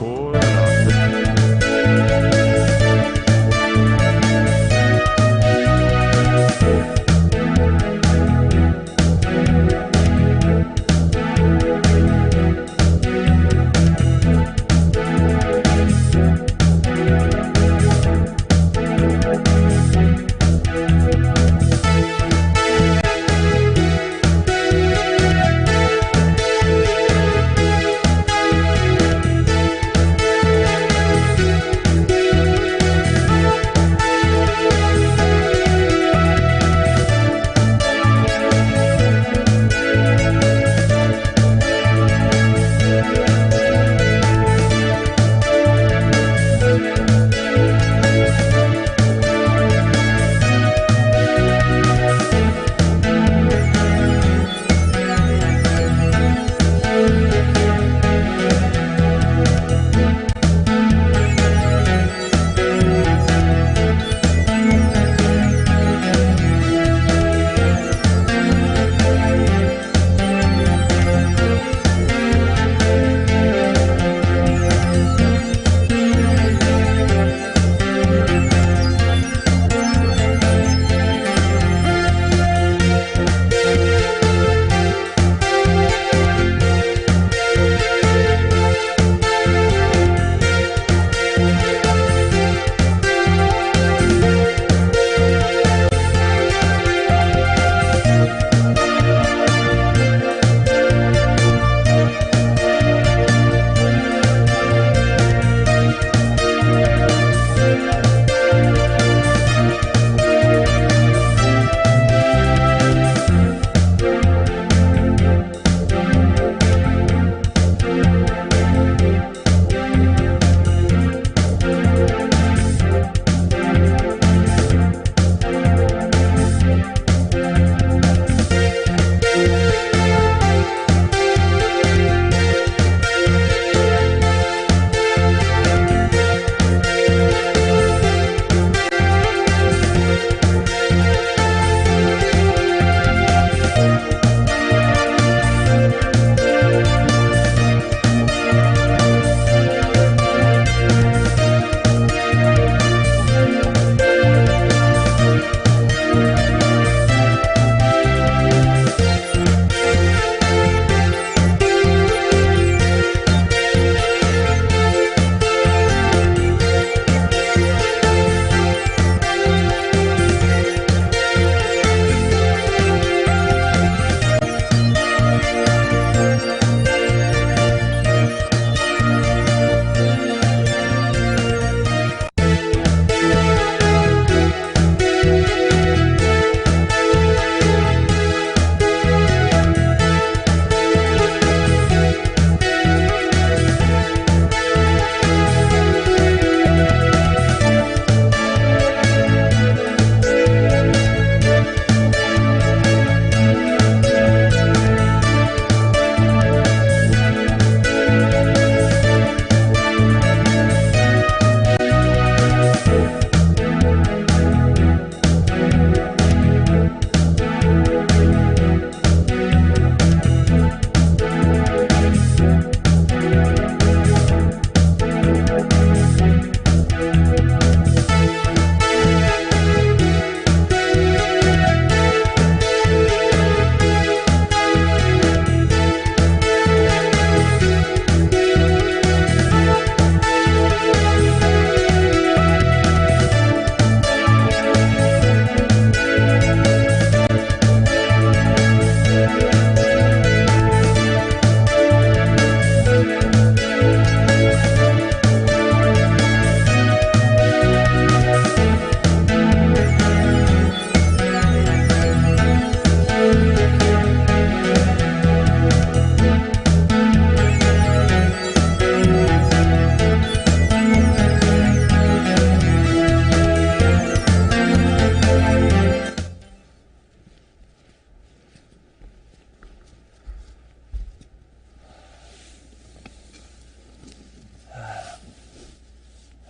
or not.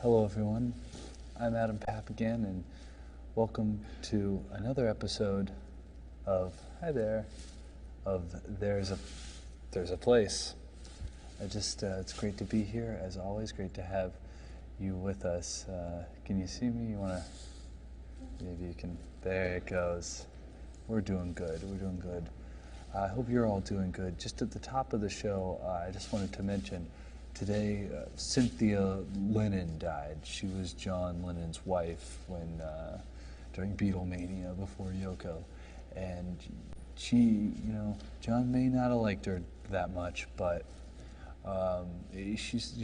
Hello everyone, I'm Adam Papagan and welcome to another episode of, hi there, of There's a Place. It's great to be here, as always. Great to have you with us. Can you see me? You want to, maybe you can, there it goes. We're doing good, we're doing good. I hope you're all doing good. Just at the top of the show, I just wanted to mention, today, Cynthia Lennon died. She was John Lennon's wife when, during Beatlemania before Yoko. And she, John may not have liked her that much, but she's,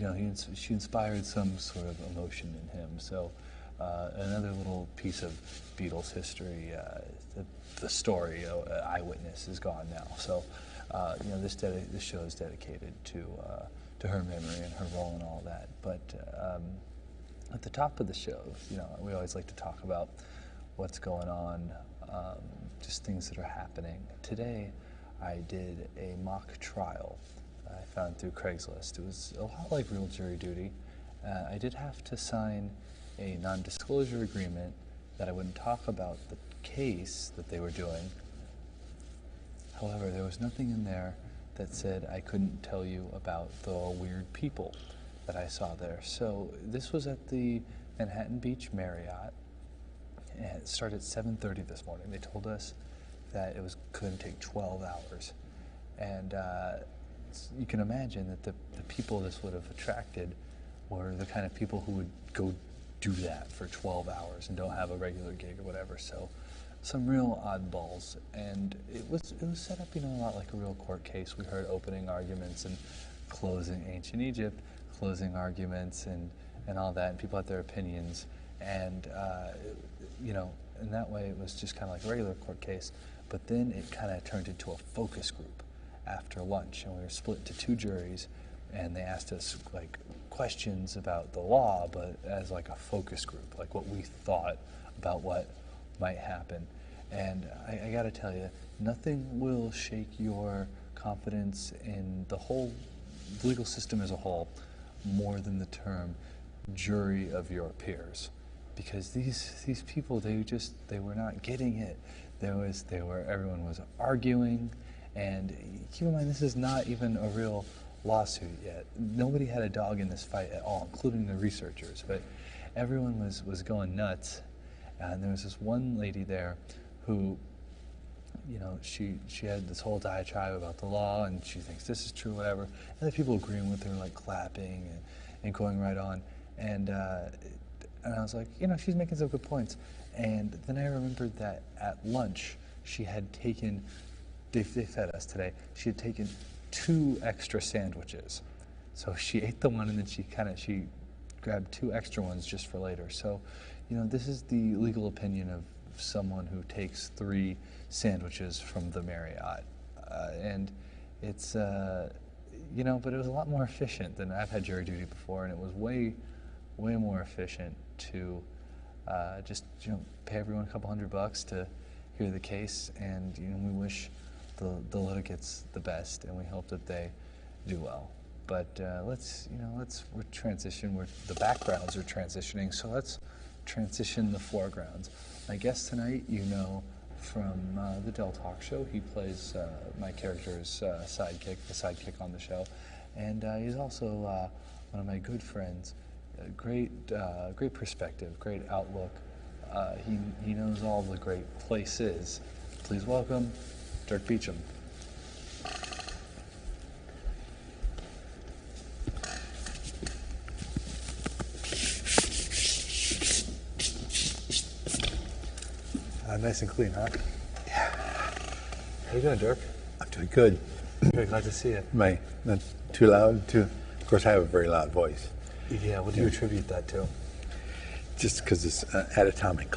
she inspired some sort of emotion in him. So another little piece of Beatles history, the story, eyewitness is gone now. So this show is dedicated to her memory and her role in all that. But at the top of the show, we always like to talk about what's going on, just things that are happening. Today, I did a mock trial I found through Craigslist. It was a lot like real jury duty. I did have to sign a non-disclosure agreement that I wouldn't talk about the case that they were doing. However, there was nothing in there that said I couldn't tell you about the weird people that I saw there. So this was at the Manhattan Beach Marriott, and it started at 7:30 this morning. They told us that it was going to take 12 hours. And you can imagine that the people this would have attracted were the kind of people who would go do that for 12 hours and don't have a regular gig or whatever. So some real oddballs. And it was set up, a lot like a real court case. We heard opening arguments and closing ancient Egypt, closing arguments and all that, and people had their opinions. And, in that way it was just kind of like a regular court case. But then it kind of turned into a focus group after lunch, and we were split into two juries, and they asked us like questions about the law, but as like a focus group, like what we thought about what might happen. And I gotta tell you, nothing will shake your confidence in the whole legal system as a whole more than the term jury of your peers. Because these people, they were not getting it. Everyone was arguing, and keep in mind, this is not even a real lawsuit yet. Nobody had a dog in this fight at all, including the researchers, but everyone was going nuts. And there was this one lady there who, she had this whole diatribe about the law, and she thinks this is true, whatever. And the people agreeing with her, like clapping and going right on. And I was like, she's making some good points. And then I remembered that at lunch, she had taken, they fed us today, she had taken 2 extra sandwiches. So she ate the one, and then she grabbed 2 extra ones just for later. So, this is the legal opinion of someone who takes 3 sandwiches from the Marriott. And it's, but it was a lot more efficient than I've had jury duty before, and it was way more efficient to just pay everyone a couple $100 to hear the case, and we wish the litigants the best, and we hope that they do well. But we're transition. The backgrounds are transitioning, so let's transition the foregrounds. My guest tonight, from the Del Talk Show. He plays my character's sidekick, the sidekick on the show, and he's also one of my good friends. Great perspective, great outlook. He knows all the great places. Please welcome Dirk Beecham. Nice and clean, huh? Yeah. How you doing, Dirk? I'm doing good. Very glad to see you. Not too loud? Of course, I have a very loud voice. Yeah, what do you attribute that to? Just because it's an anatomic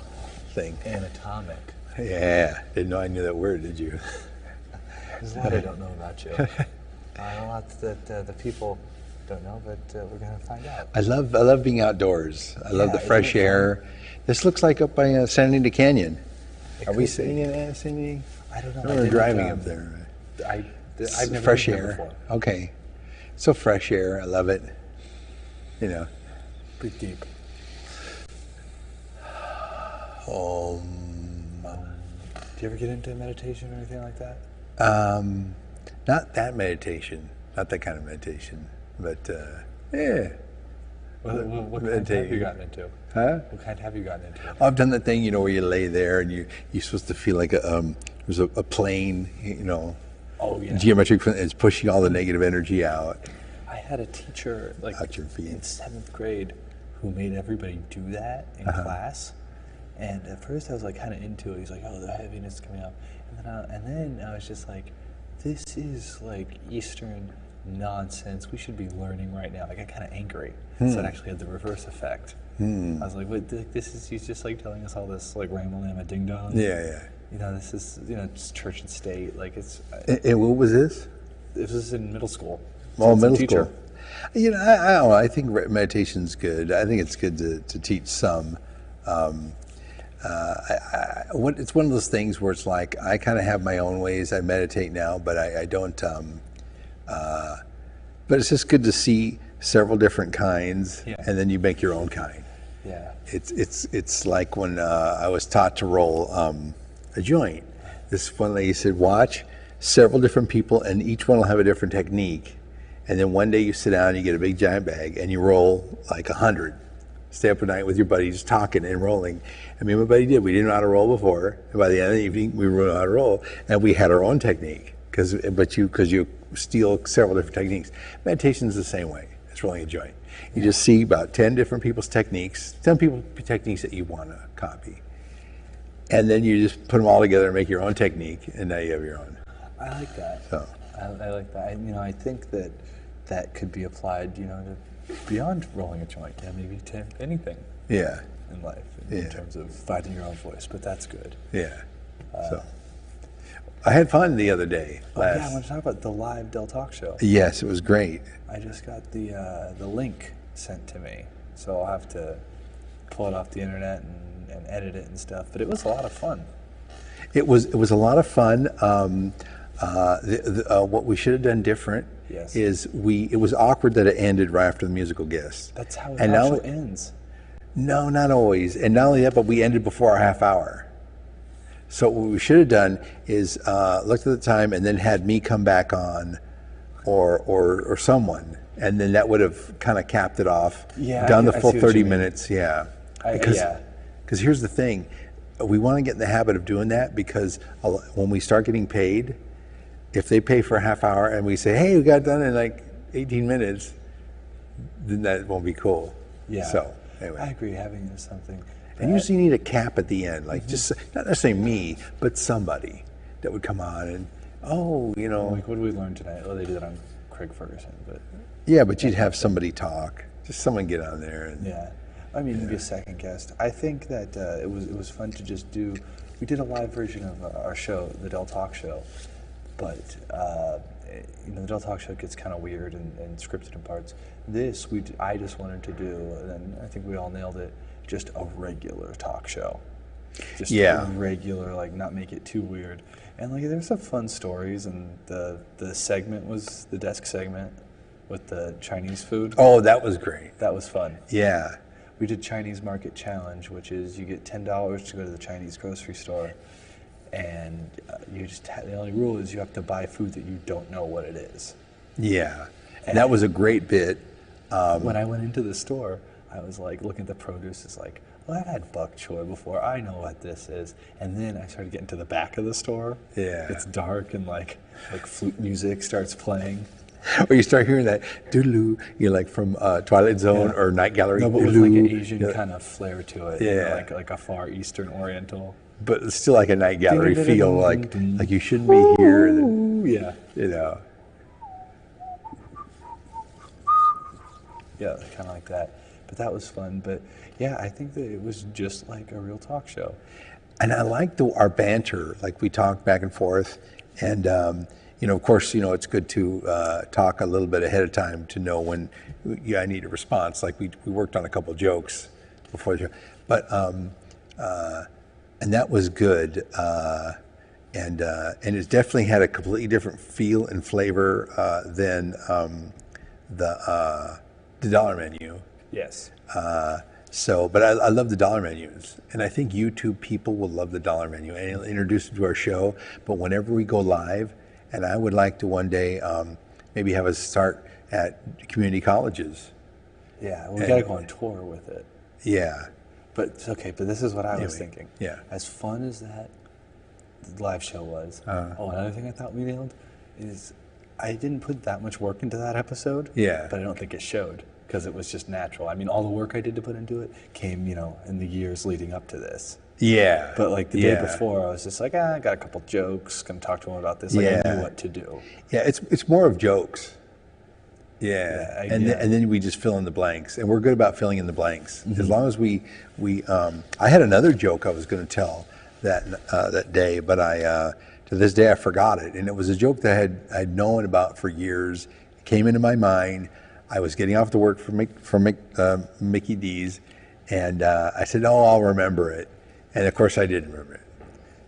thing. Anatomic? Yeah. Didn't know I knew that word, did you? There's a lot I don't know about you. A lot that the people don't know, but we're going to find out. I love being outdoors. I love the fresh air. This looks like up by San Anita Canyon. Are we sitting in San Anita? I don't know. We're driving up there. I've never fresh been air. there before. Okay. So fresh air. I love it. Breathe deep. Do you ever get into meditation or anything like that? Not that meditation. not that kind of meditation, but yeah. What kind have you gotten into? Huh? What kind have you gotten into? I've done that thing, where you lay there and you're supposed to feel like there's a plane, Oh yeah. geometric, it's pushing all the negative energy out. I had a teacher Out your feet. in 7th grade who made everybody do that in class. And at first I was like kind of into it. He's like, oh, the heaviness is coming up. And then I was just like, this is like Eastern nonsense. We should be learning right now. I got kind of angry. So it actually had the reverse effect. I was like, wait, he's just like telling us all this like Ramalama ding dong. Yeah. This is, just church and state. Like And what was this? This was in middle school. Oh, it's a middle teacher. school. I don't know. I think meditation's good. I think it's good to teach some. It's one of those things where it's like I kind of have my own ways. I meditate now, but I don't. But it's just good to see several different kinds, and then you make your own kind. Yeah. It's like when I was taught to roll a joint. This one lady said, watch several different people, and each one will have a different technique. And then one day you sit down, you get a big giant bag, and you roll like 100. Stay up at night with your buddies talking and rolling. I mean, my buddy did. We didn't know how to roll before. And by the end of the evening, we knew how to roll. And we had our own technique. Because you steal several different techniques. Meditation is the same way. It's rolling a joint. You just see about 10 different people's techniques, 10 techniques that you want to copy. And then you just put them all together and make your own technique, and now you have your own. I like that. So. I like that. I think that could be applied, to beyond rolling a joint, maybe to anything. Yeah. In life, in terms of finding your own voice. But that's good. Yeah. So. I had fun the other day. I want to talk about the live Del Talk show. Yes, it was great. I just got the link sent to me, so I'll have to pull it off the internet and edit it and stuff. But it was a lot of fun. It was a lot of fun. What we should have done different is it was awkward that it ended right after the musical guest. That's how it actually ends. No, not always. And not only that, but we ended before our half hour. So what we should have done is looked at the time and then had me come back on, or someone, and then that would have kind of capped it off. Yeah, done the full 30 minutes. Yeah. Yeah. Because here's the thing, we want to get in the habit of doing that, because when we start getting paid, if they pay for a half hour and we say, hey, we got done in like 18 minutes, then that won't be cool. Yeah. So anyway. I agree, having something. And usually you need a cap at the end, like just not necessarily me, but somebody that would come on and Like, what did we learn tonight? Oh, they did that on Craig Ferguson, but yeah, but you'd have somebody talk, just someone get on there and be a second guest. I think that it was fun to just do. We did a live version of our show, the Del Talk show, but the Del Talk show gets kind of weird and scripted in parts. This I just wanted to do, and I think we all nailed it. Just a regular talk show. Just a regular, like, not make it too weird. And like, there's some fun stories, and the segment was the desk segment with the Chinese food. Oh, that was great. That was fun. Yeah. We did Chinese Market Challenge, which is you get $10 to go to the Chinese grocery store, and the only rule is you have to buy food that you don't know what it is. Yeah. And that was a great bit. When I went into the store, I was like looking at the produce. It's like, well, I've had bok choy before. I know what this is. And then I started getting to the back of the store. Yeah. It's dark and like flute music starts playing. Or you start hearing that doodaloo, like from Twilight Zone or Night Gallery. No, but with like an Asian kind of flair to it. Yeah. Like a Far Eastern Oriental. But it's still like a Night Gallery feel, like you shouldn't be here. Yeah. Yeah, kind of like that. But that was fun. But yeah, I think that it was just like a real talk show. And I liked our banter. Like, we talked back and forth, and of course, it's good to talk a little bit ahead of time to know when I need a response. Like, we worked on a couple jokes before the show, but and that was good. And it definitely had a completely different feel and flavor than the dollar menu. Yes. But I love the dollar menus, and I think YouTube people will love the dollar menu, and it'll introduce them to our show. But whenever we go live, and I would like to one day maybe have us start at community colleges. Yeah, we got to go on tour with it. Yeah. But okay, but this is what I was Anyway, thinking. yeah. As fun as that live show was, another thing I thought we nailed is I didn't put that much work into that episode. Yeah. But I don't think it showed because it was just natural. I mean, all the work I did to put into it came, in the years leading up to this. Yeah. But like the day before, I was just like, I got a couple jokes, gonna talk to him about this. Like I knew what to do. Yeah, it's more of jokes. Yeah, and then we just fill in the blanks, and we're good about filling in the blanks. As long as we I had another joke I was going to tell that day, but to this day I forgot it, and it was a joke that I'd known about for years. It came into my mind. I was getting off to work from Mickey D's, and I said, "Oh, I'll remember it," and of course I didn't remember it.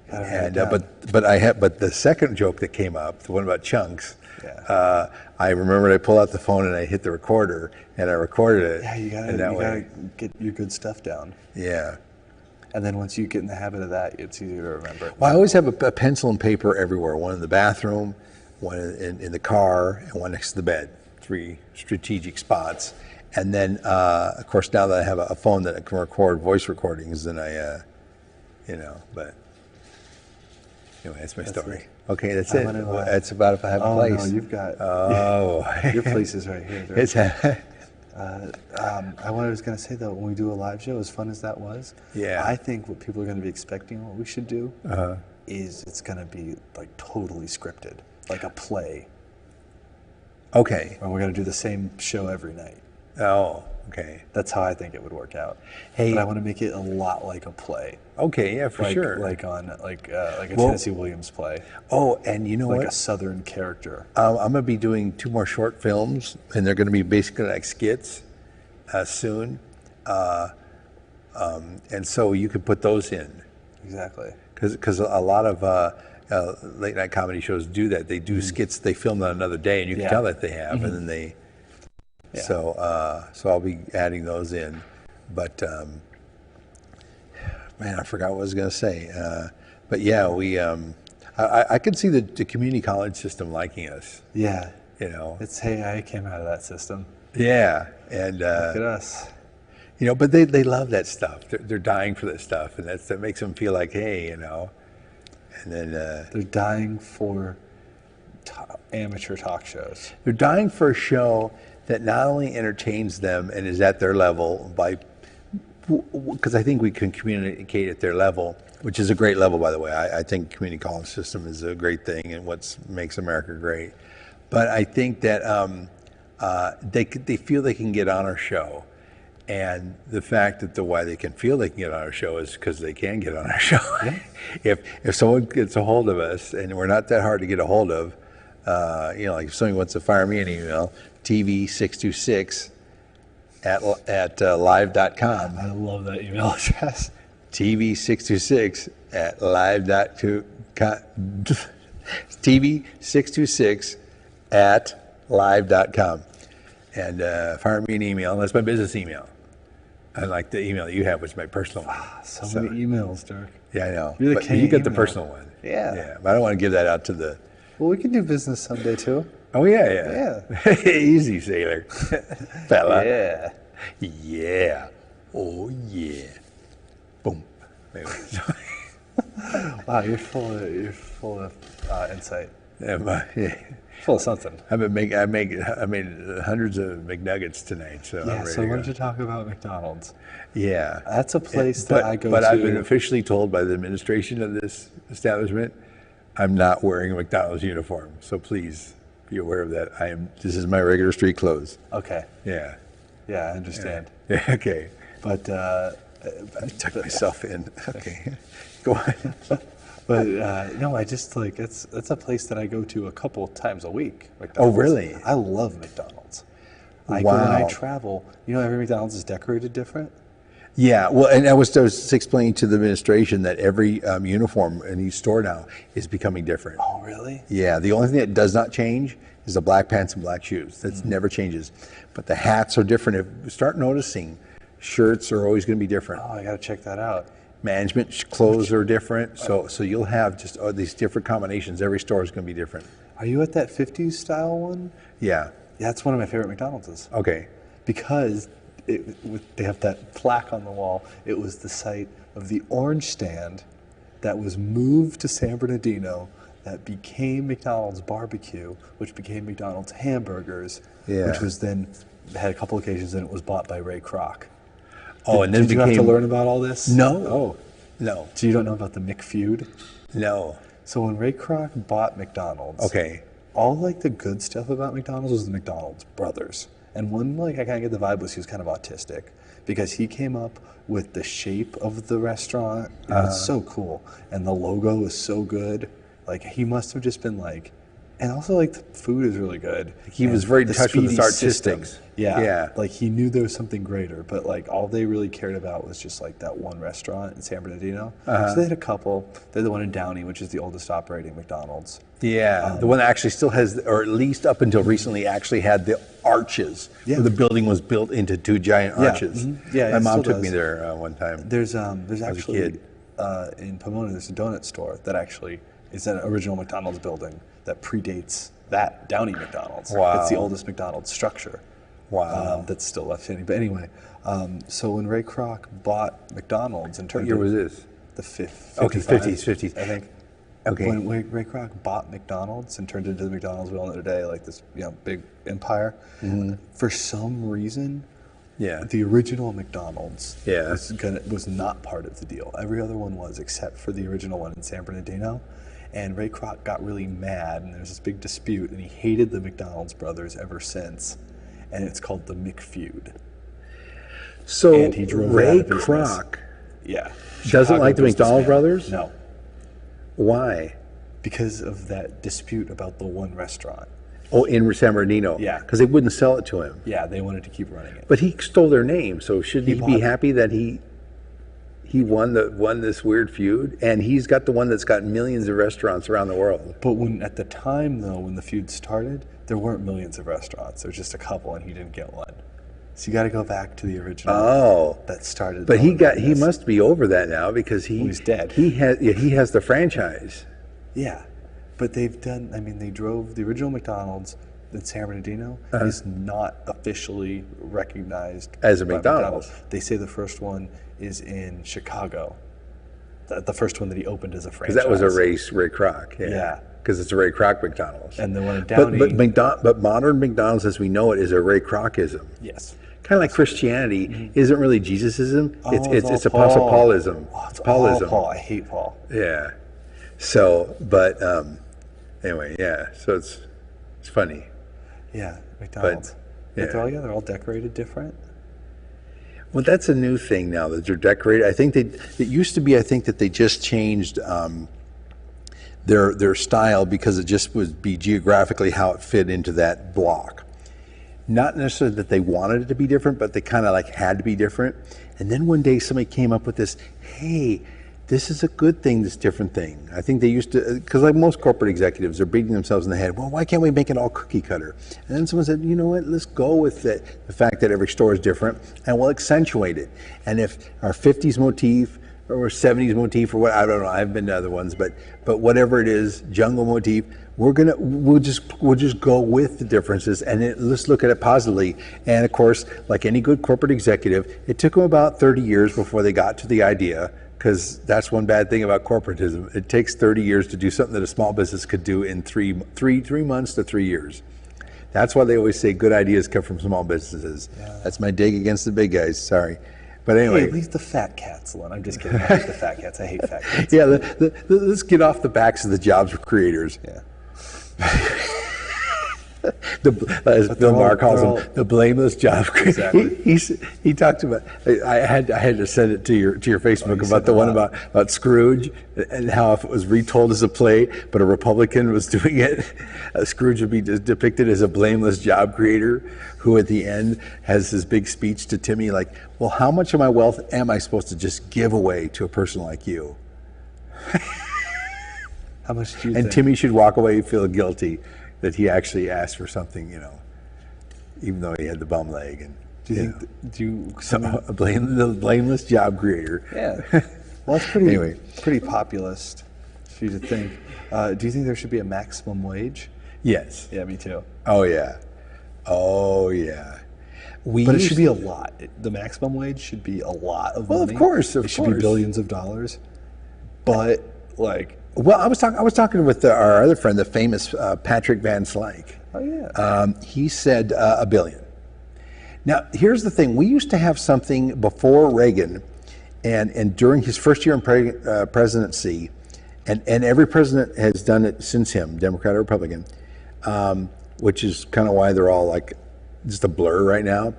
And but the second joke that came up, the one about chunks. Yeah. I remembered I pulled out the phone and I hit the recorder and I recorded it. Yeah, you gotta get your good stuff down. Yeah. And then once you get in the habit of that, it's easier to remember. Well, I always have a pencil and paper everywhere. One in the bathroom, one in the car, and one next to the bed. 3 strategic spots. And then, of course, now that I have a phone that can record voice recordings, then but anyway, that's my story. it. Okay, that's it. That's about if I have a place. No, you've got. Your place is right here. I was going to say though, when we do a live show, as fun as that was, I think what people are going to be expecting, what we should do, is it's going to be like totally scripted, like a play. Okay. And we're going to do the same show every night. Oh, okay. That's how I think it would work out. Hey, but I want to make it a lot like a play. Okay, yeah, for sure. Like a Tennessee Williams play. Oh, and you know what? Like a Southern character. I'm going to be doing 2 more short films, and they're going to be basically like skits soon. And so you could put those in. Exactly. Because a lot of late night comedy shows do that. They do skits, they film on another day, and you can tell that they have, and then they. Yeah. So I'll be adding those in, but man, I forgot what I was going to say. But yeah, I could see the community college system liking us. Yeah, it's I came out of that system. Yeah, and look at us. But they love that stuff. They're dying for that stuff, and that makes them feel like, hey, and then they're dying for amateur talk shows. They're dying for a show that not only entertains them and is at their level because I think we can communicate at their level, which is a great level, by the way. I think community college system is a great thing and what makes America great. But I think that they feel they can get on our show. And the fact that why they can feel they can get on our show is because they can get on our show. Yeah. If someone gets a hold of us, and we're not that hard to get a hold of, like if somebody wants to fire me an email, TV626 at live.com. I love that email address. TV626 at live.com. TV626 at live.com. And fire me an email. That's my business email. Unlike the email that you have, which is my personal one. So many emails, Dirk. Yeah, I know. You're the but king you got email. the personal one. Yeah. But I don't want to give that out to the... Well, we can do business someday, too. Oh, yeah. Easy, sailor. Fella. Yeah. Yeah. Oh, yeah. Boom. Wow, you're full of insight. Yeah. Full of something. I made hundreds of McNuggets tonight, so I'm ready So to why go. don't you talk about McDonald's? Yeah. That's a place that I go to. But I've been officially told by the administration of this establishment, I'm not wearing a McDonald's uniform. So please be aware of that. This is my regular street clothes. Okay. Yeah. Yeah, I understand. Yeah, okay. But I tucked myself in. Okay. Go on. But no, I just it's a place that I go to a couple times a week. McDonald's. Oh, really? I love McDonald's. When I travel, every McDonald's is decorated different. Yeah, well, and I was explaining to the administration that every uniform in each store now is becoming different. Oh, really? Yeah, the only thing that does not change is the black pants and black shoes. That never changes. But the hats are different. Start noticing, shirts are always going to be different. Oh, I got to check that out. Management clothes are different, so you'll have just these different combinations. Every store is going to be different. Are you at that 50s style one? Yeah. Yeah, that's one of my favorite McDonald's. Okay. Because they have that plaque on the wall. It was the site of the orange stand that was moved to San Bernardino that became McDonald's Barbecue, which became McDonald's Hamburgers, Yeah. which was then had a couple occasions and it was bought by Ray Kroc. Oh, and then did you have to learn about all this? No. Oh. No. So you don't know about the McFeud? No. So when Ray Kroc bought McDonald's, Okay. all like the good stuff about McDonald's was the McDonald's brothers. And one, like, I kind of get the vibe was he was kind of autistic because he came up with the shape of the restaurant. And it's so cool. And the logo is so good. Like, he must have just been like, and also, like, the food is really good. He was very in touch with his speedy artistics. system. Yeah. Yeah. Like, he knew there was something greater, but, like, all they really cared about was just, like, that one restaurant in San Bernardino. So they had a couple. They had the one in Downey, which is the oldest operating McDonald's. Yeah. The one that actually still has, or at least up until recently, actually had the arches. Yeah. Where the building was built into two giant Yeah. arches. Yeah, My it mom still took me does. there one time. There's a actually kid. in Pomona there's a donut store that actually is an original McDonald's building that predates that Downey McDonald's. Wow. It's the oldest McDonald's structure. Wow. That's still left standing. But anyway, so when Ray Kroc bought McDonald's and What turned year it, was this? the 50s, Okay, 50s. I think. Okay. When Ray Kroc bought McDonald's and turned it into the McDonald's we all know today, like this big empire, for some reason, Yeah. the original McDonald's Yeah. was not part of the deal. Every other one was, except for the original one in San Bernardino. And Ray Kroc got really mad, and there was this big dispute, and he hated the McDonald's brothers ever since. And it's called the McFeud. So And he drove it out Ray of business. Kroc Yeah. doesn't Chicago like the McDonald's businessman. brothers? No. Why? Because of that dispute about the one restaurant. Oh, in San Bernardino. Yeah. Because they wouldn't sell it to him. Yeah, they wanted to keep running it. But he stole their name, so should he bought be it. happy that he won this weird feud? And he's got the one that's got millions of restaurants around the world. But at the time, though, when the feud started, there weren't millions of restaurants. There was just a couple, and he didn't get one. So you got to go back to the original Oh. that started. But he this. must be over that now because he's dead. He has the franchise. Yeah, but they've done. I mean, they drove the original McDonald's in San Bernardino is not officially recognized As a by McDonald's. They say the first one is in Chicago. The first one that he opened as a franchise. Because that was a Ray Kroc. Yeah. Because it's a Ray Kroc McDonald's. And the one in Downey. But modern McDonald's as we know it is a Ray Krocism. Yes. Kind of like Christianity isn't really Jesusism. It's all Apostle Paul. Paulism. Oh, it's Paulism. all Paul. I hate Paul. Yeah. So, but anyway, yeah. So it's funny. Yeah, McDonald's. yeah. They're all decorated different. Well, that's a new thing now that they're decorated. I think it used to be. I think that they just changed their style because it just would be geographically how it fit into that block. Not necessarily that they wanted it to be different, but they kind of like had to be different. And then one day somebody came up with this, hey, this is a good thing, this different thing. I think they used to, because like most corporate executives, they're beating themselves in the head. Well, why can't we make it all cookie cutter? And then someone said, you know what, let's go with the fact that every store is different and we'll accentuate it. And if our 50s motif or 70s motif or what, I don't know, I've been to other ones, but whatever it is, jungle motif, we'll just go with the differences and let's look at it positively. And of course, like any good corporate executive, it took them about 30 years before they got to the idea, because that's one bad thing about corporatism. It takes 30 years to do something that a small business could do in three months to 3 years. That's why they always say good ideas come from small businesses. Yeah. That's my dig against the big guys, sorry. But anyway. Hey, leave the fat cats alone. I'm just kidding. I hate the fat cats. I hate fat cats. Yeah, let's get off the backs of the jobs creators. Yeah. As Bill Maher calls them, the blameless job creator. Exactly. He talked about. I had to send it to your Facebook about the one about Scrooge and how if it was retold as a play, but a Republican was doing it, Scrooge would be depicted as a blameless job creator who at the end has this big speech to Timmy like, well, how much of my wealth am I supposed to just give away to a person like you? How much do you And think? Timmy should walk away and feel guilty that he actually asked for something, even though he had the bum leg. And Do you think? the blameless job creator. Yeah. Well, it's pretty Anyway. pretty populist for you to think. Do you think there should be a maximum wage? Yes. Yeah, me too. Oh yeah. Oh yeah. But it should be a lot. The maximum wage should be a lot of money. Well, of course, it should be billions of dollars. But like, well, I was talking with our other friend, the famous Patrick Van Slyke. oh yeah, He said $1 billion. Now, here's the thing: we used to have something before Reagan, and during his first year in presidency, and every president has done it since him, Democrat or Republican, which is kind of why they're all like just a blur right now.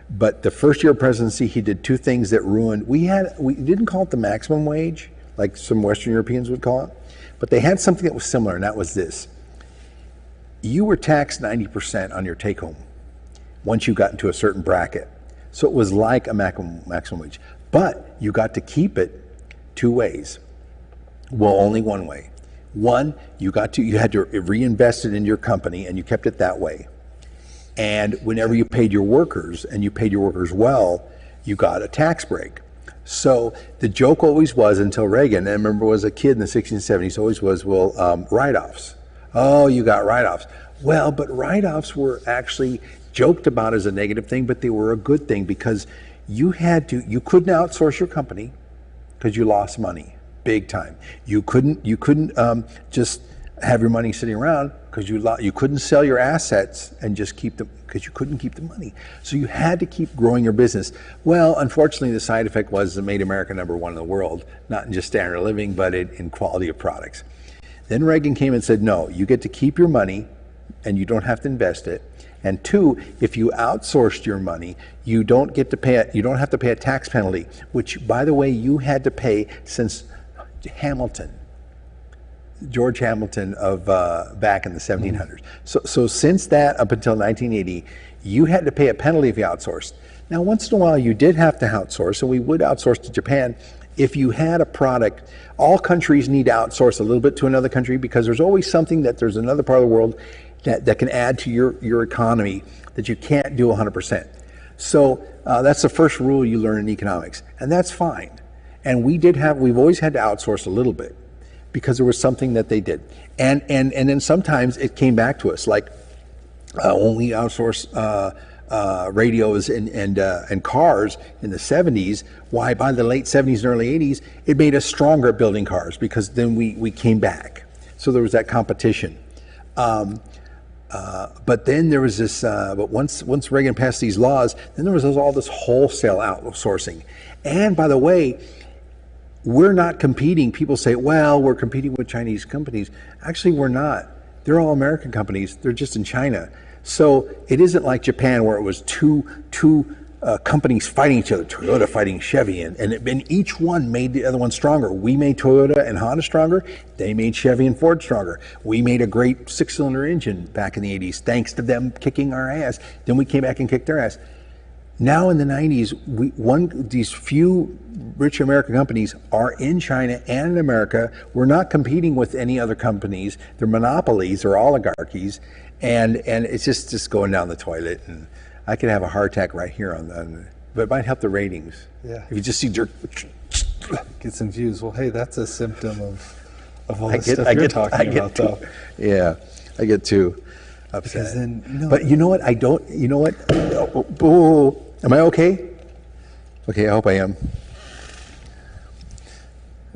But the first year of presidency, he did two things that ruined. We didn't call it the maximum wage, like some Western Europeans would call it, but they had something that was similar, and that was this: you were taxed 90% on your take home once you got into a certain bracket. So it was like a maximum wage, but you got to keep it two ways. Well, only one way. One, you had to reinvest it in your company, and you kept it that way. And whenever you paid your workers, and you paid your workers well, you got a tax break. So the joke always was, until Reagan, and I remember as a kid in the 60s and 70s, always was, well, write-offs. Oh, you got write-offs. Well, but write-offs were actually joked about as a negative thing, but they were a good thing, because you couldn't outsource your company because you lost money big time. You couldn't just have your money sitting around because you couldn't sell your assets and just keep them, because you couldn't keep the money. So you had to keep growing your business. Well, unfortunately, the side effect was it made America #1 in the world, not in just standard of living, but in quality of products. Then Reagan came and said, no, you get to keep your money and you don't have to invest it. And two, if you outsourced your money, you don't have to pay a tax penalty, which, by the way, you had to pay since George Hamilton of back in the 1700s. So since that up until 1980, you had to pay a penalty if you outsourced. Now, once in a while, you did have to outsource, and we would outsource to Japan. If you had a product, all countries need to outsource a little bit to another country, because there's always something that there's another part of the world that can add to your economy that you can't do 100%. So that's the first rule you learn in economics, and that's fine. And we've always had to outsource a little bit, because there was something that they did. And then sometimes it came back to us, like when we outsourced radios and cars in the 70s, why by the late 70s and early 80s, it made us stronger at building cars, because then we came back. So there was that competition. But then there was this, but once Reagan passed these laws, then there was all this wholesale outsourcing. And by the way, we're not competing. People say, well, we're competing with Chinese companies. Actually, we're not. They're all American companies. They're just in China. So it isn't like Japan, where it was two companies fighting each other, Toyota fighting Chevy, and each one made the other one stronger. We made Toyota and Honda stronger. They made Chevy and Ford stronger. We made a great 6-cylinder engine back in the 80s, thanks to them kicking our ass. Then we came back and kicked their ass. Now in the 90s, these few rich American companies are in China and in America. We're not competing with any other companies. They're monopolies or oligarchies, and it's just going down the toilet. And I could have a heart attack right here but it might help the ratings. Yeah. If you just see Dirk, get some views. Well, hey, that's a symptom of all the stuff you're talking about, though. Yeah, I get too upset. Because then, but you know what? You know what? Oh, am I okay? Okay, I hope I am.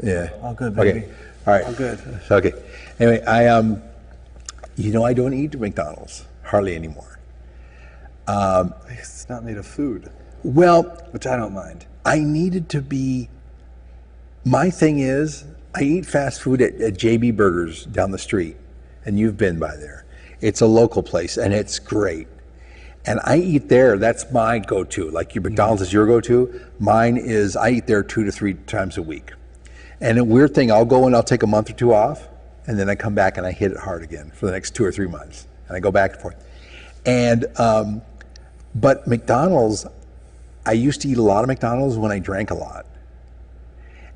Yeah. All good, baby. Okay. All right. All good. Okay. Anyway, I don't eat McDonald's hardly anymore. It's not made of food. Well, which I don't mind. I needed to be. My thing is, I eat fast food at JB Burgers down the street, and you've been by there. It's a local place, and it's great. And I eat there. That's my go-to. Like your McDonald's is your go-to. Mine is I eat there 2 to 3 times a week. And a weird thing, I'll go and I'll take a month or two off, and then I come back and I hit it hard again for the next 2 or 3 months, and I go back and forth. And but McDonald's, I used to eat a lot of McDonald's when I drank a lot,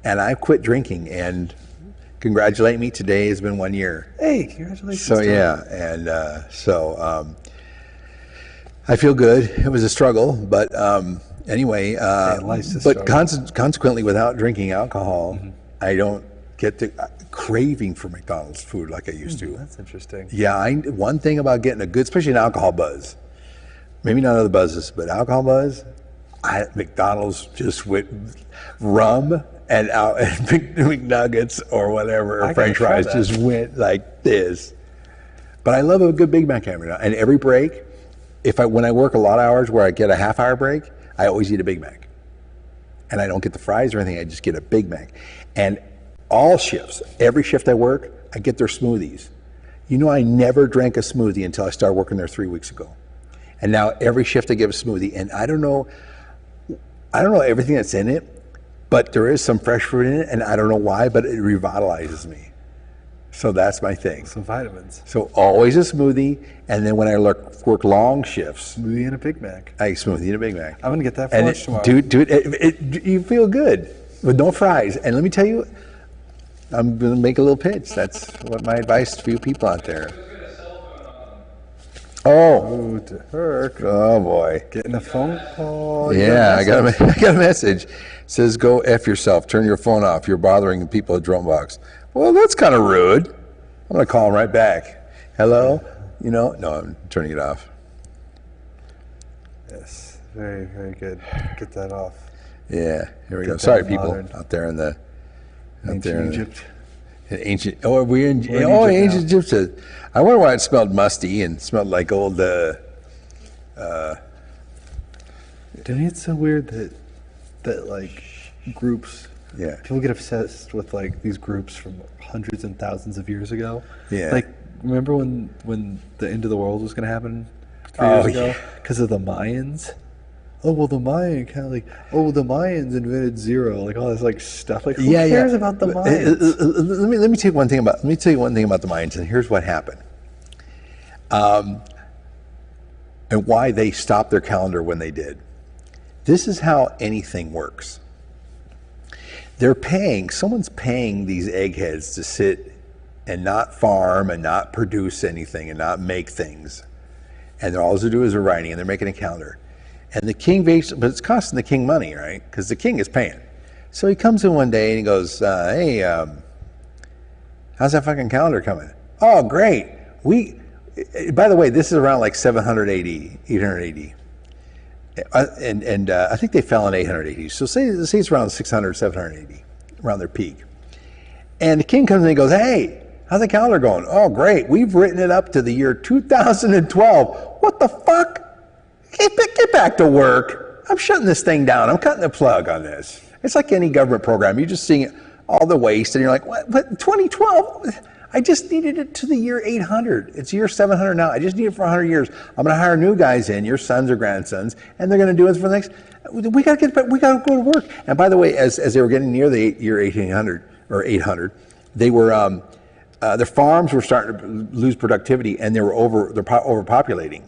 and I quit drinking. And congratulate me, today has been 1 year. Hey, congratulations. So yeah, and I feel good. It was a struggle, but anyway. Life's a but struggle. consequently, without drinking alcohol, I don't get the craving for McDonald's food like I used to. That's interesting. Yeah, one thing about getting a good, especially an alcohol buzz, maybe not other buzzes, but alcohol buzz, McDonald's just went rum and McNuggets or whatever, or French fries just went like this. But I love a good Big Mac hamburger. And every break, when I work a lot of hours where I get a half-hour break, I always eat a Big Mac. And I don't get the fries or anything, I just get a Big Mac. And all shifts, every shift I work, I get their smoothies. You know, I never drank a smoothie until I started working there 3 weeks ago. And now every shift I give a smoothie, and I don't know everything that's in it, but there is some fresh fruit in it, and I don't know why, but it revitalizes me. So that's my thing. Some vitamins. So always a smoothie, and then when I work long shifts, smoothie and a Big Mac. I smoothie and a Big Mac. I'm gonna get that for lunch tomorrow. Dude, you feel good with no fries. And let me tell you, I'm gonna make a little pitch. That's what my advice to you people out there. Oh, Dirk. Oh boy. Getting a phone call. Yeah, I got a message. It says, go F yourself. Turn your phone off. You're bothering people at Drumebox. Well, that's kind of rude. I'm going to call him right back. Hello? No, I'm turning it off. Yes, very, very good. Get that off. Yeah, here we go. Sorry, people out there in the... Ancient Egypt. We're in ancient Egypt. I wonder why it smelled musty and smelled like old... To me, it's so weird that like groups... Yeah. People get obsessed with like these groups from hundreds and thousands of years ago. Yeah. Like, remember when the end of the world was going to happen 3 years ago? Because of the Mayans? Oh, well, the Mayans invented zero. Like all this like stuff. Like, who cares about the Mayans? Let me tell you one thing about the Mayans, and here's what happened. And why they stopped their calendar when they did. This is how anything works. Someone's paying these eggheads to sit and not farm and not produce anything and not make things. And all they do is they're writing and they're making a calendar. And the king, but it's costing the king money, right? Because the king is paying. So he comes in one day and he goes, hey, how's that fucking calendar coming? Oh, great. By the way, this is around like 780, 880. And I think they fell in 880. So say it's around 600, 780, around their peak. And the king comes in and goes, hey, how's the calendar going? Oh, great. We've written it up to the year 2012. What the fuck? Get back to work. I'm shutting this thing down. I'm cutting the plug on this. It's like any government program. You're just seeing all the waste and you're like, what? 2012? I just needed it to the year 800. It's year 700 now. I just need it for 100 years. I'm going to hire new guys in, your sons or grandsons, and they're going to do it for the next. We got to go to work. And by the way, as they were getting near the year 1800 or 800, they were their farms were starting to lose productivity, and they're overpopulating.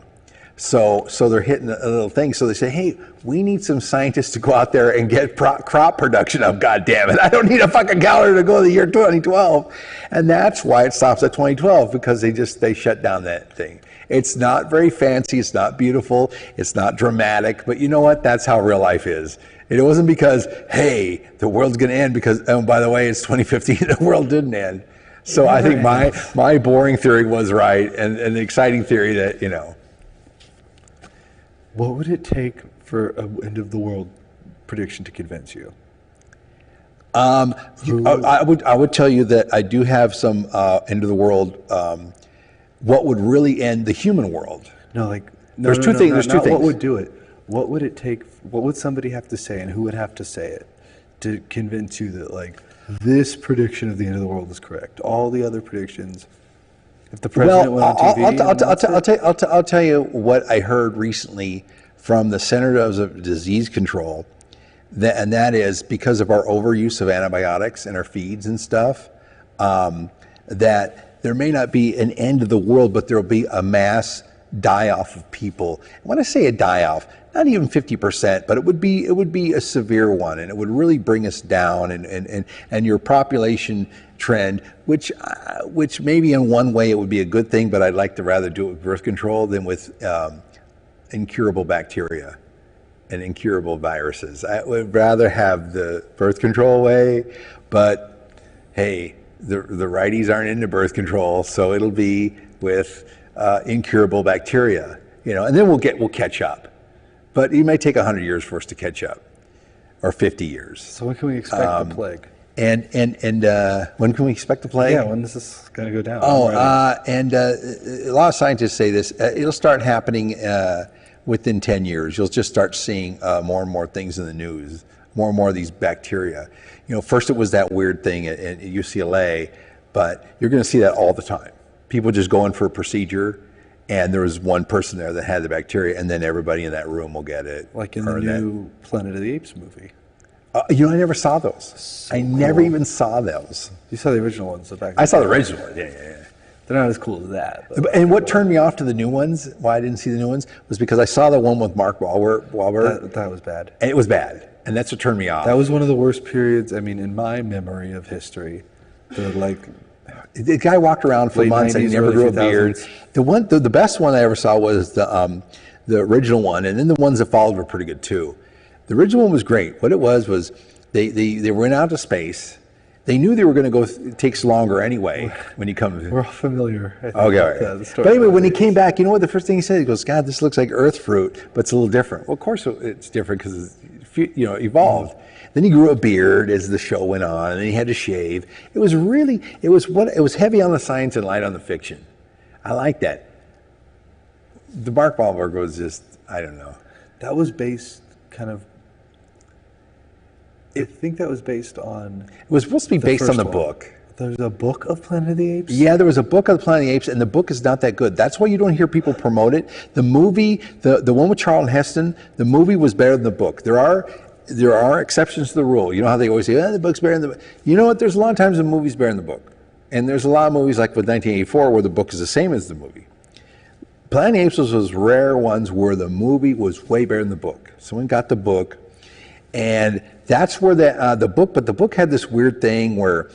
So they're hitting a little thing. So they say, hey, we need some scientists to go out there and get crop production up. God damn it. I don't need a fucking calendar to go to the year 2012. And that's why it stops at 2012, because they shut down that thing. It's not very fancy. It's not beautiful. It's not dramatic. But you know what? That's how real life is. It wasn't because, hey, the world's going to end because, oh, by the way, it's 2015. The world didn't end. So I think my boring theory was right, and the exciting theory that, What would it take for an end of the world prediction to convince you? I would tell you that I do have some end of the world. What would really end the human world? There's two things. What would do it? What would it take? What would somebody have to say, and who would have to say it to convince you that like this prediction of the end of the world is correct? All the other predictions. If the president went on TV, I'll tell you what I heard recently from the Centers of Disease Control, and that is because of our overuse of antibiotics in our feeds and stuff, that there may not be an end of the world, but there will be a mass die-off of people. When I say a die-off, not even 50%, but it would be a severe one, and it would really bring us down, and your population trend, which maybe in one way it would be a good thing, but I'd like to rather do it with birth control than with incurable bacteria and incurable viruses. I would rather have the birth control way, but hey, the righties aren't into birth control, so it'll be with incurable bacteria, and then we'll catch up. But it may take 100 years for us to catch up, or 50 years. So when can we expect the plague? And when can we expect the plague? Yeah, when is this going to go down? A lot of scientists say this. It'll start happening within 10 years. You'll just start seeing more and more things in the news, more and more of these bacteria. First it was that weird thing at UCLA, but you're going to see that all the time. People just go in for a procedure, and there was one person there that had the bacteria, and then everybody in that room will get it. Like in the new Planet of the Apes movie. I never saw those. I never even saw those. You saw the original ones, so back. I saw the original ones. Yeah. They're not as cool as that. But. And what turned me off to the new ones, why I didn't see the new ones, was because I saw the one with Mark Wahlberg. That was bad. And it was bad, and that's what turned me off. That was one of the worst periods. I mean, in my memory of history, the guy walked around for months and he never grew a beard. The best one I ever saw was the original one, and then the ones that followed were pretty good too. The original one was great. What it was they went out to space. They knew they were going to go. It takes longer anyway when you come. We're all familiar. Okay, all right. But anyway, when he came back, you know what the first thing he said? He goes, "God, this looks like Earth fruit, but it's a little different." Well, of course it's different because it's evolved. Then he grew a beard as the show went on, and then he had to shave. It was heavy on the science and light on the fiction. I like that. The Mark Wahlberg was just, I don't know. That was based kind of. I think that was based on. It was supposed to be based on the book. There's a book of Planet of the Apes? Yeah, there was a book of Planet of the Apes, and the book is not that good. That's why you don't hear people promote it. The movie, the one with Charlton Heston, the movie was better than the book. There are exceptions to the rule. You know how they always say, the book's better than the book. You know what? There's a lot of times the movie's better than the book. And there's a lot of movies like with 1984 where the book is the same as the movie. Planet of the Apes was those rare ones where the movie was way better than the book. Someone got the book, and that's where the book had this weird thing where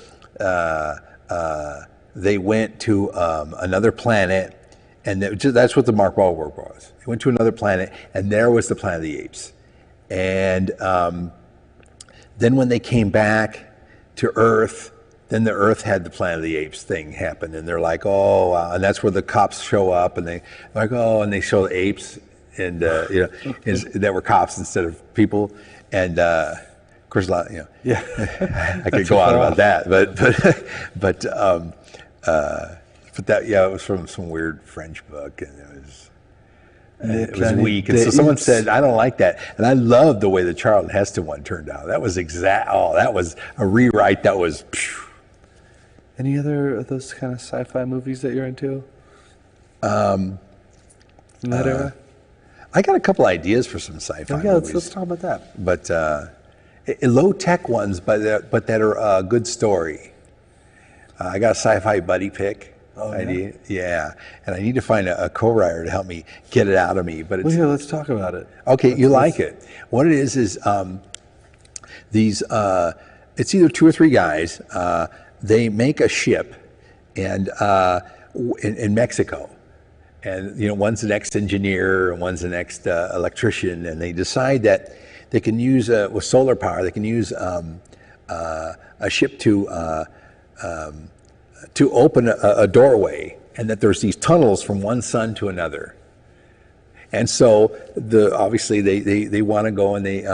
they went to another planet, and that's what the Mark Wahlberg was. They went to another planet, and there was the Planet of the Apes. And then when they came back to Earth, then the Earth had the Planet of the Apes thing happen, and they're like, oh, wow. And that's where the cops show up, and they're like, oh, and they show the apes, and that were cops instead of people, and of course, a lot, yeah, I could go on about that, but that, it was from some weird French book, and it was weak. And so someone said, I don't like that. And I loved the way the Charlton Heston one turned out. That was that was a rewrite that was. Phew. Any other of those kind of sci-fi movies that you're into? In that era? I got a couple ideas for some sci-fi movies. Let's talk about that. But low-tech ones, but that are a good story. I got a sci-fi buddy pick. Oh, idea. Yeah, and I need to find a co-writer to help me get it out of me. But well, let's talk about it. Okay, you like it. What it is these. It's either two or three guys. They make a ship, and in Mexico, and one's the next engineer and one's the next electrician, and they decide that they can use with solar power. They can use a ship to open a doorway, and that there's these tunnels from one sun to another. And so obviously they want to go and they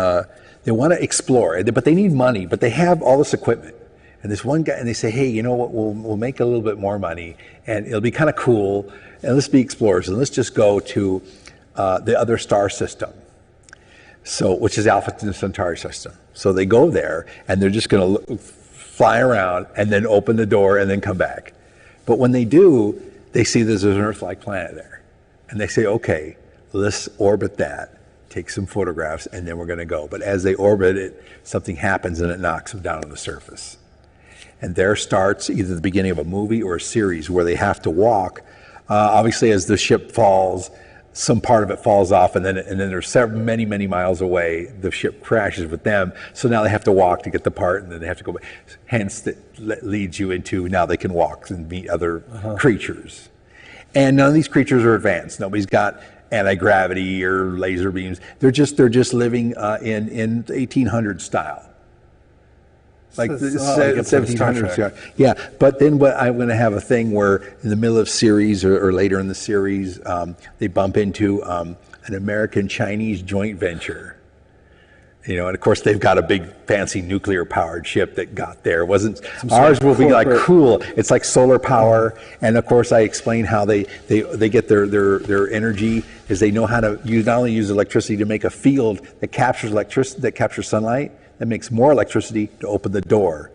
want to explore, but they need money, but they have all this equipment. And this one guy, and they say, hey, you know what, we'll make a little bit more money, and it'll be kind of cool, and let's be explorers, and let's just go to the other star system, which is Alpha Centauri system. So they go there, and they're just going to fly around and then open the door and then come back. But when they do, they see there's an Earth-like planet there. And they say, okay, let's orbit that, take some photographs, and then we're going to go. But as they orbit it, something happens and it knocks them down on the surface. And there starts either the beginning of a movie or a series where they have to walk. Obviously, as the ship falls, some part of it falls off, and then they're many miles away. The ship crashes with them, so now they have to walk to get the part, and then they have to go back. Hence, that leads you into now they can walk and meet other creatures. And none of these creatures are advanced. Nobody's got anti-gravity or laser beams. They're just living in 1800 style. like So the it's not like episode of Star 1700s. Trek. Yeah, but then what I'm going to have a thing where in the middle of series or later in the series, they bump into an American-Chinese joint venture. You know, and of course they've got a big fancy nuclear powered ship that got there. It wasn't ours will be like cool. It's like solar power, and of course I explain how they get their energy is they know how to use not only use electricity to make a field that captures electricity that captures sunlight that makes more electricity to open the door.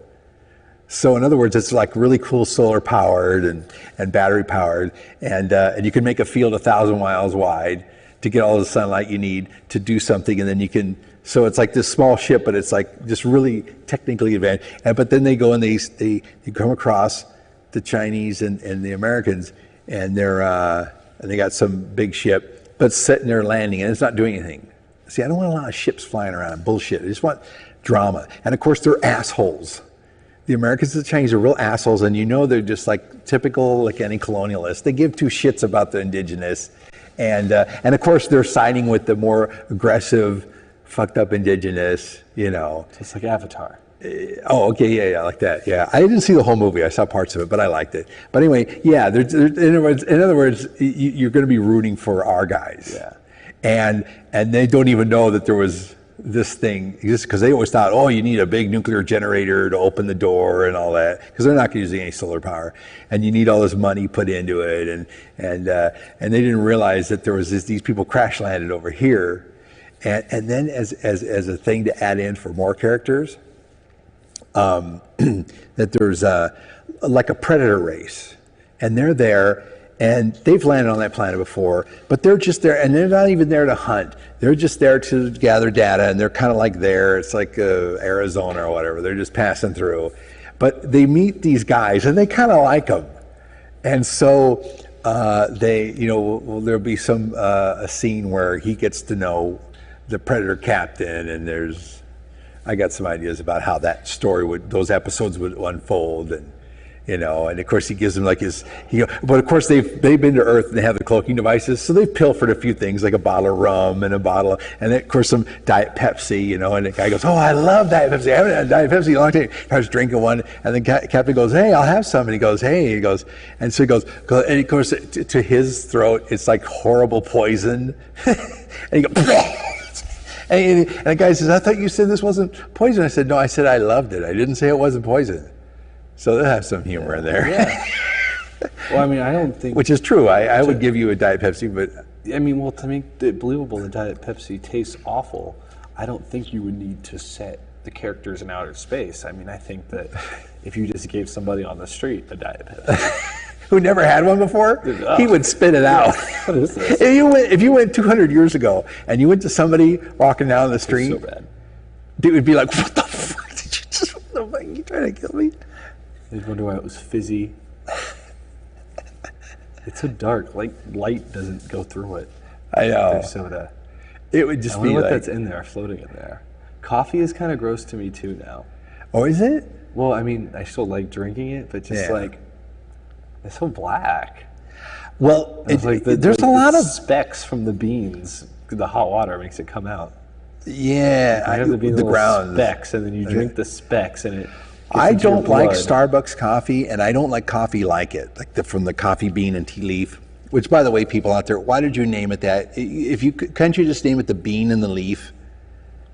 So in other words, it's like really cool solar powered and battery powered, and you can make a field 1,000 miles wide to get all the sunlight you need to do something, and then you can. So it's like this small ship, but it's like just really technically advanced. But then they go and they come across the Chinese and the Americans, and they got some big ship, but sitting there landing, and it's not doing anything. See, I don't want a lot of ships flying around, bullshit. I just want drama. And of course, they're assholes. The Americans and the Chinese are real assholes, and you know they're just like typical, like any colonialist. They give two shits about the indigenous, and of course they're siding with the more aggressive, fucked up indigenous, you know. It's like Avatar. Oh, okay, yeah, like that, yeah. I didn't see the whole movie. I saw parts of it, but I liked it. But anyway, yeah. In other words, you're going to be rooting for our guys. Yeah. And they don't even know that there was this thing, just because they always thought, oh, you need a big nuclear generator to open the door and all that, because they're not using any solar power, and you need all this money put into it, and they didn't realize that there was these people crash landed over here. And then as a thing to add in for more characters, that there's like a predator race, and they're there, and they've landed on that planet before, but they're just there, and they're not even there to hunt. They're just there to gather data, and they're kind of like there. It's like Arizona or whatever. They're just passing through, but they meet these guys, and they kind of like them, and so they, you know, there'll be some a scene where he gets to know the Predator captain, and I got some ideas about how that story those episodes would unfold, and you know, and of course he gives them like but of course they've been to Earth and they have the cloaking devices, so they've pilfered a few things like a bottle of rum and and then of course some Diet Pepsi, you know, and the guy goes, oh, I love Diet Pepsi. I haven't had Diet Pepsi in a long time. I was drinking one, and then Captain goes, hey, I'll have some, and he goes, hey, and so he goes, and of course to his throat it's like horrible poison, and he goes. And the guy says, I thought you said this wasn't poison. I said, no, I said I loved it. I didn't say it wasn't poison. So they'll have some humor in there. Yeah. Well, I mean, I don't think... Which is true. I would give you a Diet Pepsi, but... I mean, well, to make it believable the Diet Pepsi tastes awful, I don't think you would need to set the characters in outer space. I mean, I think that if you just gave somebody on the street a Diet Pepsi... Who never had one before, he would spit it out. What is this? If you went 200 years ago and you went to somebody walking down the street, so bad. It would be like, what the fuck did you just? What the fuck? You trying to kill me? I'd wonder why it was fizzy. It's so dark. Like light doesn't go through it. I know. There's soda. It would just be what like, that's in there, floating in there. Coffee is kind of gross to me too now. Oh, is it? Well, I mean, I still like drinking it, but just like. It's so black. Well, there's a lot of specks from the beans. The hot water makes it come out. Yeah, I have the ground specks, and then you drink the specks, and it. I don't like Starbucks coffee, and I don't like coffee like it, from the coffee bean and tea leaf. Which, by the way, people out there, why did you name it that? Can't you just name it the bean and the leaf?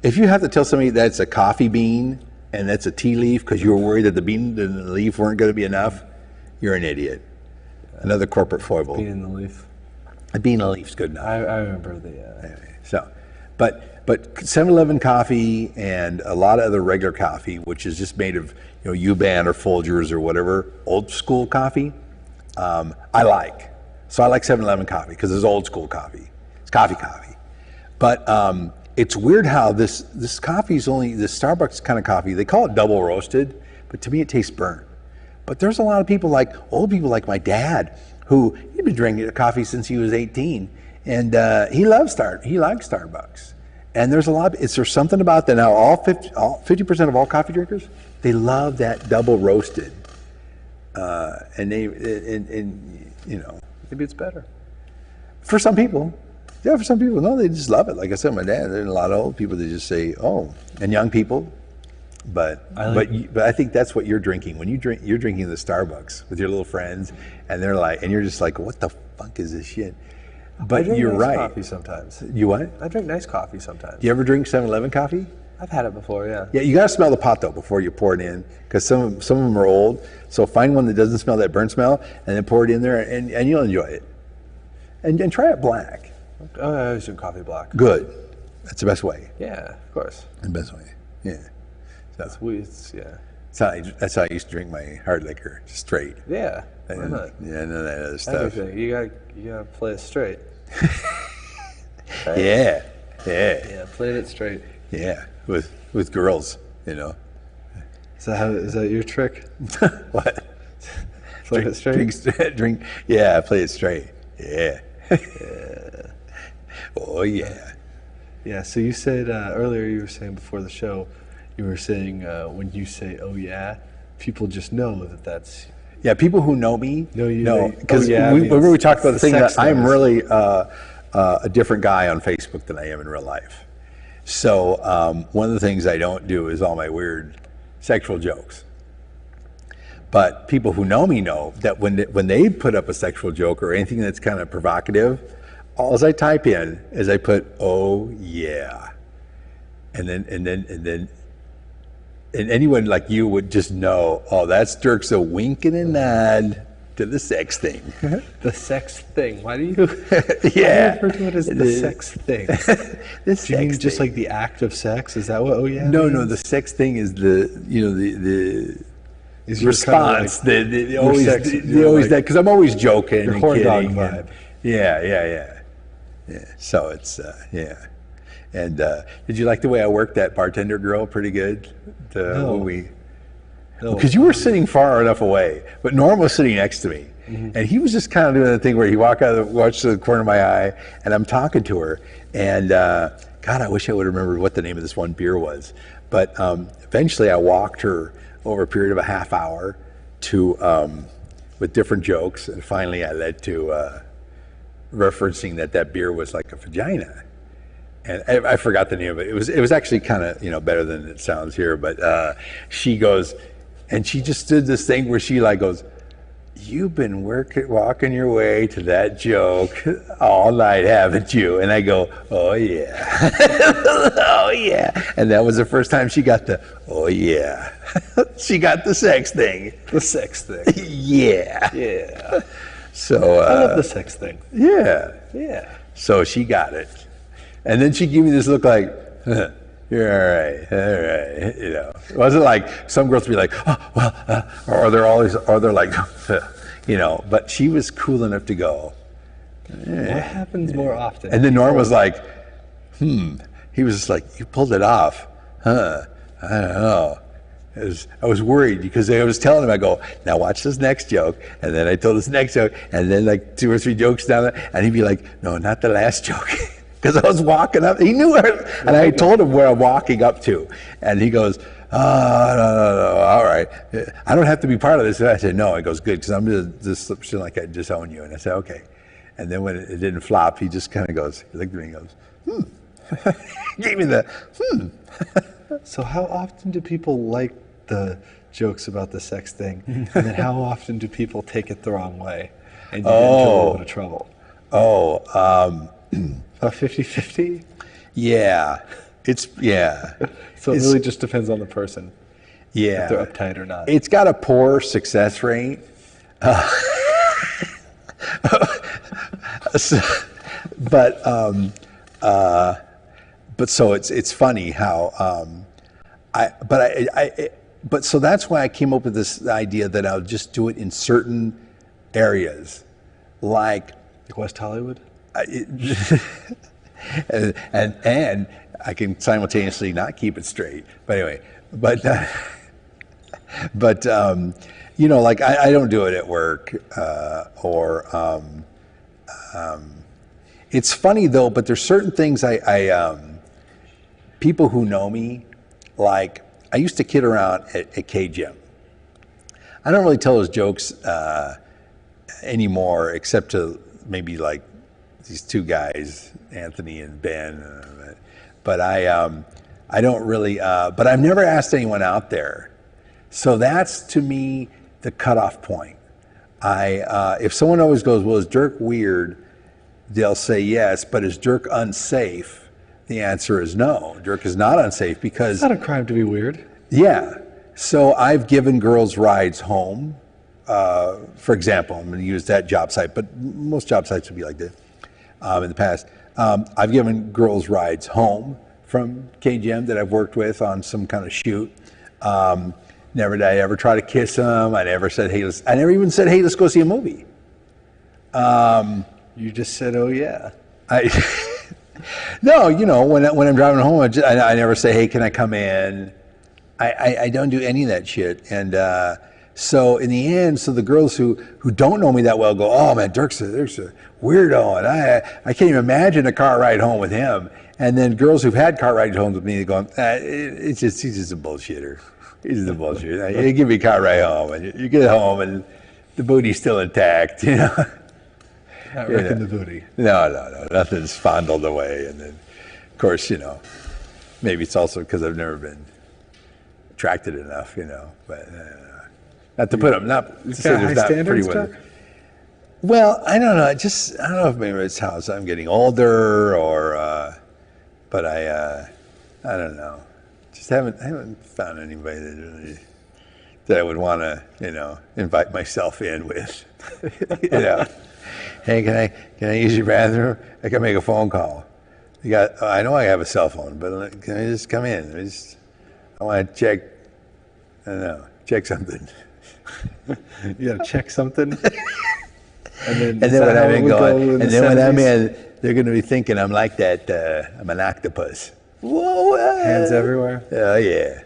If you have to tell somebody that's a coffee bean and that's a tea leaf because you were worried that the bean and the leaf weren't going to be enough, you're an idiot. Another corporate foible. Bean in the leaf. A bean and a leaf's good enough. I remember the. Anyway, so, but 7-Eleven coffee and a lot of other regular coffee, which is just made of U-Ban or Folgers or whatever old school coffee, I like. So I like 7-Eleven coffee because it's old school coffee. It's coffee. But it's weird how this coffee is only this Starbucks kind of coffee. They call it double roasted, but to me it tastes burnt. But there's a lot of people old people like my dad, who he'd been drinking coffee since he was 18, and he likes Starbucks. And there's is there something about that now? All 50% of all coffee drinkers, they love that double roasted, and maybe it's better for some people. Yeah, for some people, no, they just love it. Like I said, my dad, there's a lot of old people that just say, oh, and young people. But but I think that's what you're drinking when you drink. You're drinking the Starbucks with your little friends, and they're like, and you're just like, what the fuck is this shit? But I drink you're nice right. coffee sometimes. You what? I drink nice coffee sometimes. Do you ever drink 7-Eleven coffee? I've had it before, yeah. Yeah, you gotta smell the pot though before you pour it in, because some of them are old. So find one that doesn't smell that burnt smell, and then pour it in there, and you'll enjoy it. And try it black. Oh, I always drink coffee black. Good. That's the best way. Yeah, of course. The best way. Yeah. That's weird. Yeah. That's how I used to drink my hard liquor, just straight. Yeah. Why not? Yeah, none of that other stuff. Everything. You gotta play it straight. Right? Yeah. Yeah, playing it straight. Yeah. With girls, you know. Is that your trick? What? Play it straight? Drink. Yeah, play it straight. Yeah. Oh yeah. Yeah. So you said earlier, you were saying before the show, you were saying when you say "oh yeah," people just know that's. Yeah, people who know me know because remember we talked about the thing that I'm noise. really a different guy on Facebook than I am in real life. So one of the things I don't do is all my weird sexual jokes. But people who know me know that when they put up a sexual joke or anything that's kind of provocative, all I type in is I put "oh yeah," and anyone like you would just know, oh, that's Dirk's a wink and a nod to the sex thing. The sex thing. Why do you? Yeah. Why do you refer to it as the sex thing? The Do you mean sex just thing. like the act of sex? Is that what? Oh yeah. No, means? the sex thing is the Is your response. kind of They always sex- they you're always like- that because I'm always joking your and horn kidding. dog and- vibe. Yeah. So it's yeah. And did you like the way I worked that bartender girl pretty good? No. Because you were sitting far enough away, but Norm was sitting next to me, and he was just kind of doing the thing where he watched to the corner of my eye, and I'm talking to her, and God, I wish I would have remembered what the name of this one beer was, but eventually I walked her over a period of a half hour to with different jokes, and finally I led to referencing that beer was like a vagina. And I forgot the name of it. It was actually kind of better than it sounds here. But she goes, and she just did this thing where she like goes, "You've been walking your way to that joke all night, haven't you?" And I go, "Oh yeah, oh yeah." And that was the first time she got the "oh yeah." She got the sex thing. The sex thing. Yeah. Yeah. So I love the sex thing. yeah. Yeah. So she got it. And then she gave me this look like, huh, "You're all right. It wasn't like some girls would be like, "Oh, well," or they're like, but she was cool enough to go. What happens more often? And then Norm was like, he was just like, "You pulled it off, huh? I don't know." I was worried because I was telling him, I go, "Now watch this next joke." And then I told this next joke, and then like 2 or 3 jokes down there, and he'd be like, "No, not the last joke." Because I was walking up, he knew where, and I told him where I'm walking up to, and he goes, "Oh, no, all right, I don't have to be part of this." And I said, "No." He goes, "Good, because I'm just feeling like I disown you." And I said, "Okay." And then when it didn't flop, he just kind of goes, he looked at me and goes, gave me the So how often do people like the jokes about the sex thing, and then how often do people take it the wrong way and you get into a little bit of trouble? About 50-50? Yeah, yeah. So it really just depends on the person, Yeah, if they're uptight or not. It's got a poor success rate. But so it's funny how but so that's why I came up with this idea that I'll just do it in certain areas, like West Hollywood? and I can simultaneously not keep it straight. But anyway, like I don't do it at work it's funny though, but there's certain things I people who know me, like I used to kid around at K-Gym. I don't really tell those jokes anymore, except to maybe like these 2 guys, Anthony and Ben. But I don't really, but I've never asked anyone out there. So that's, to me, the cutoff point. If someone always goes, well, is Dirk weird? They'll say yes, but is Dirk unsafe? The answer is no. Dirk is not unsafe because... It's not a crime to be weird. Yeah. So I've given girls rides home. For example, I'm going to use that job site, but most job sites would be like this in the past. I've given girls rides home from KGM that I've worked with on some kind of shoot. Never did I ever try to kiss them. I never said, hey, I never even said, hey, let's go see a movie. You just said, oh yeah. No, when I'm driving home, I never say, hey, can I come in? I don't do any of that shit. And so in the end, the girls who don't know me that well go, oh man, Dirk's a weirdo, and I can't even imagine a car ride home with him. And then girls who've had car rides home with me, they go, he's just a bullshitter. He's just a bullshitter. You give me a car ride home, and you get home, and the booty's still intact, Not wrecking the booty. No, nothing's fondled away. And then, of course, maybe it's also because I've never been attracted enough, but not to put them, not to say there's not pretty women. Well, I don't know. I don't know if maybe it's how I'm getting older, or, but I don't know. Just haven't found anybody that I would want to, invite myself in with, Hey, can I use your bathroom? I can make a phone call. I know I have a cell phone, but can I just come in? I want to check. I don't know. Check something. You got to check something. And then when I'm in going, and then when I'm in, they're going to be thinking I'm like that. I'm an octopus. Whoa! Hands everywhere. Oh yeah.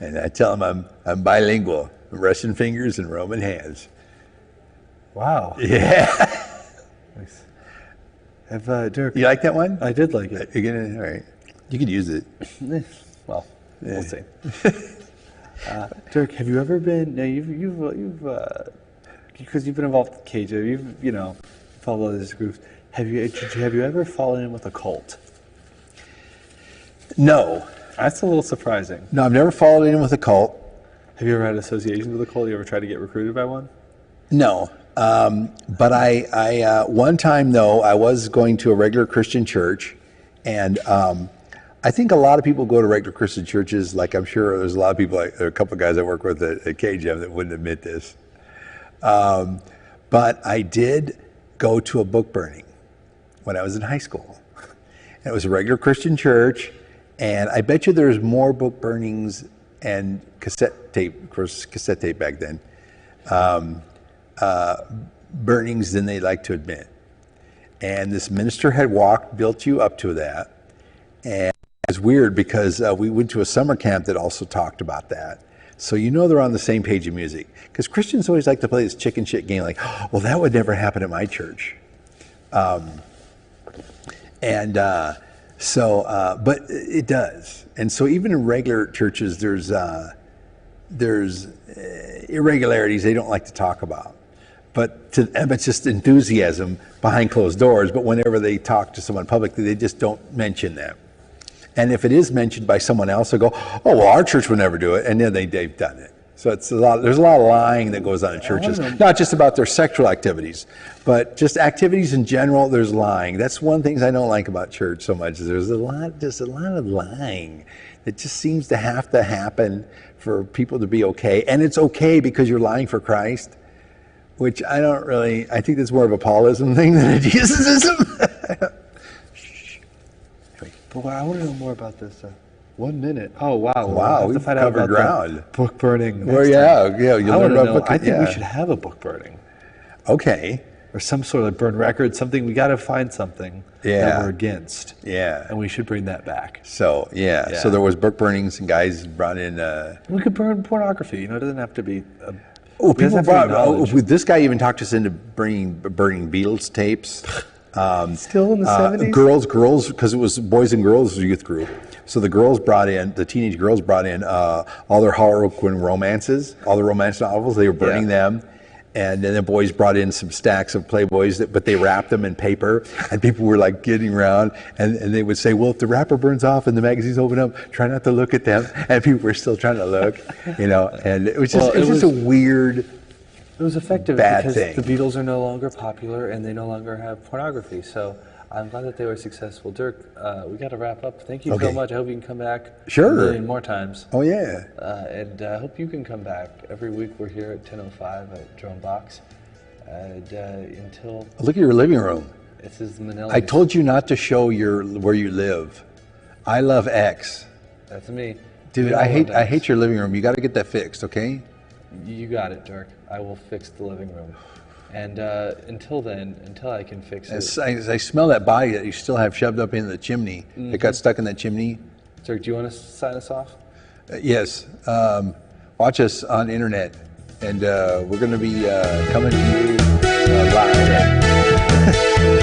And I tell them I'm bilingual, Russian fingers and Roman hands. Wow. Yeah. Nice. Dirk, You like that one? I did like it. You're gonna, all right. You could use it. Well, we'll see. Dirk, have you ever been? Now you've because you've been involved with KJ. You've followed these groups. Have you ever fallen in with a cult? No. That's a little surprising. No, I've never fallen in with a cult. Have you ever had associations with a cult? You ever tried to get recruited by one? No. But I one time though, I was going to a regular Christian church, and I think a lot of people go to regular Christian churches. Like I'm sure there's a lot of people, there are a couple of guys I work with at KGM that wouldn't admit this. But I did go to a book burning when I was in high school. And it was a regular Christian church, and I bet you there's more book burnings and cassette tape, of course, cassette tape back then, burnings than they like to admit. And this minister had built you up to that. And it was weird because we went to a summer camp that also talked about that. So they're on the same page of music. Because Christians always like to play this chicken shit game like, well, that would never happen at my church. But it does. And so even in regular churches, there's irregularities they don't like to talk about. But to them, it's just enthusiasm behind closed doors. But whenever they talk to someone publicly, they just don't mention that. And if it is mentioned by someone else, they'll go, oh, well, our church would never do it. And then they've done it. So there's a lot of lying that goes on in churches, not just about their sexual activities, but just activities in general. There's lying. That's one of the things I don't like about church so much. Is there's a lot of lying that just seems to have to happen for people to be okay. And it's okay because you're lying for Christ, which I think that's more of a Paulism thing than a Jesusism. But I want to know more about this. 1 minute. Oh wow! Wow, we've covered ground. Book burning. Well, yeah. You learn about book. I think we should have a book burning. Okay. Or some sort of burn record. Something we got to find something that we're against. Yeah. And we should bring that back. So so there was book burnings and guys brought in. We could burn pornography. It doesn't have to be. This guy even talked us into burning Beatles tapes. Still in the 70s? Girls, because it was boys and girls youth group. So the teenage girls brought in all their Harlequin romances, all the romance novels. They were burning them. And then the boys brought in some stacks of Playboys, but they wrapped them in paper, and people were like getting around, and they would say, well, if the wrapper burns off and the magazine's open up, try not to look at them. And people were still trying to look, and it was just, a weird, It was effective bad because thing. the Beatles are no longer popular and they no longer have pornography. So I'm glad that they were successful. Dirk, we got to wrap up. Thank you so much. I hope you can come back Sure. a million more times. Oh, yeah. And I hope you can come back. Every week we're here at 10:05 at Drone Box. And until Look at your living room. this is Manila. I told you not to show where you live. I love X. That's me. Dude, We all I love hate your living room. You got to get that fixed, okay? You got it, Dirk. I will fix the living room. And until then, until I can fix it, As I smell that body that you still have shoved up in the chimney, it got stuck in that chimney. Dirk, do you want to sign us off? Yes. Watch us on internet, and we're going to be coming to you live.